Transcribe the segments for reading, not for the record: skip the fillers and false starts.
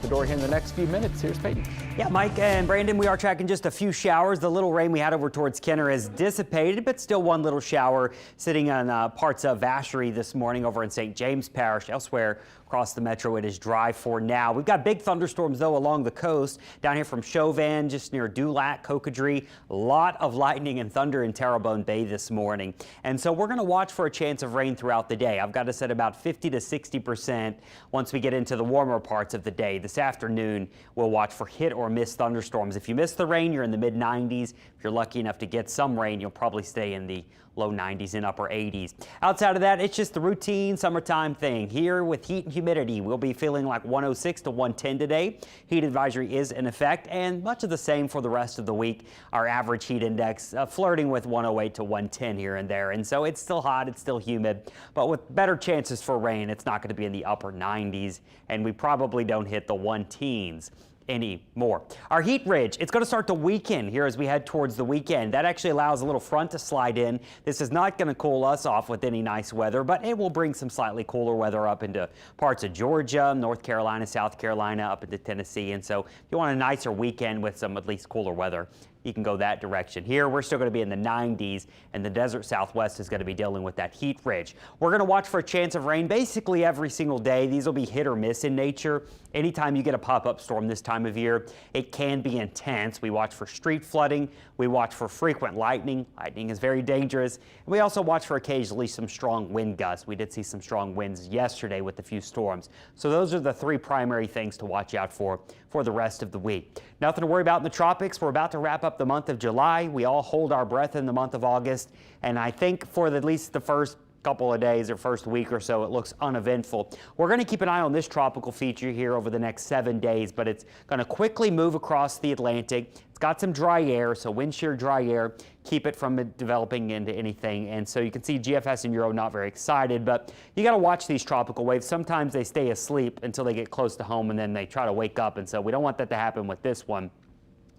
The door here in the next few minutes. Here's Peyton. Yeah, Mike and Brandon, we are tracking just a few showers. The little rain we had over towards Kenner has dissipated, but still one little shower sitting on parts of Vacherie this morning over in St. James Parish. Elsewhere across the metro, it is dry for now. We've got big thunderstorms, though, along the coast. Down here from Chauvin, just near Dulac, Cocodrie. A lot of lightning and thunder in Terrebonne Bay this morning. And so we're going to watch for a chance of rain throughout the day. I've got us at about 50 to 60% once we get into the warmer parts of the day. This afternoon, we'll watch for hit or miss thunderstorms. If you miss the rain, you're in the mid-90s. If you're lucky enough to get some rain, you'll probably stay in the low 90s and upper 80s. Outside of that, it's just the routine summertime thing. Here with heat and humidity, we'll be feeling like 106 to 110 today. Heat advisory is in effect, and much of the same for the rest of the week. Our average heat index flirting with 108 to 110 here and there. And so it's still hot, it's still humid, but with better chances for rain, it's not going to be in the upper 90s, and we probably don't hit the 110s anymore. Our heat ridge, it's going to start to weaken here as we head towards the weekend. That actually allows a little front to slide in. This is not going to cool us off with any nice weather, but it will bring some slightly cooler weather up into parts of Georgia, North Carolina, South Carolina, up into Tennessee. And so if you want a nicer weekend with some at least cooler weather, you can go that direction. Here, we're still going to be in the 90s, and the desert Southwest is going to be dealing with that heat ridge. We're going to watch for a chance of rain basically every single day. These will be hit or miss in nature. Anytime you get a pop-up storm this time of year, it can be intense. We watch for street flooding. We watch for frequent lightning. Lightning is very dangerous. And we also watch for occasionally some strong wind gusts. We did see some strong winds yesterday with a few storms. So those are the three primary things to watch out for the rest of the week. Nothing to worry about in the tropics. We're about to wrap up the month of July. We all hold our breath in the month of August. And I think for at least the first couple of days or first week or so, it looks uneventful. We're going to keep an eye on this tropical feature here over the next 7 days, but it's going to quickly move across the Atlantic. It's got some dry air, so wind shear dry air, keep it from developing into anything. And so you can see GFS and Euro not very excited, but you got to watch these tropical waves. Sometimes they stay asleep until they get close to home and then they try to wake up. And so we don't want that to happen with this one.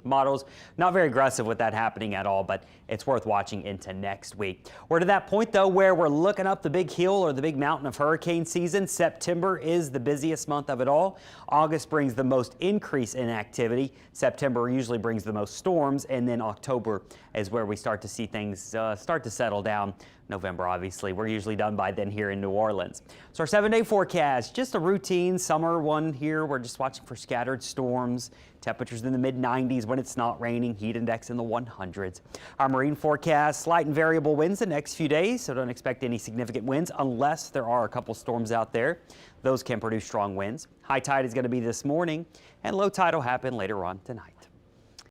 Models not very aggressive with that happening at all, but it's worth watching into next week. We're to that point, though, where we're looking up the big hill or the big mountain of hurricane season. September is the busiest month of it all. August brings the most increase in activity. September usually brings the most storms, and then October is where we start to see things start to settle down. November, obviously. We're usually done by then here in New Orleans. So our 7-day forecast, just a routine summer one here. We're just watching for scattered storms, temperatures in the mid-90s when it's not raining, heat index in the 100s. Our marine forecast, slight and variable winds the next few days, so don't expect any significant winds unless there are a couple storms out there. Those can produce strong winds. High tide is going to be this morning, and low tide will happen later on tonight.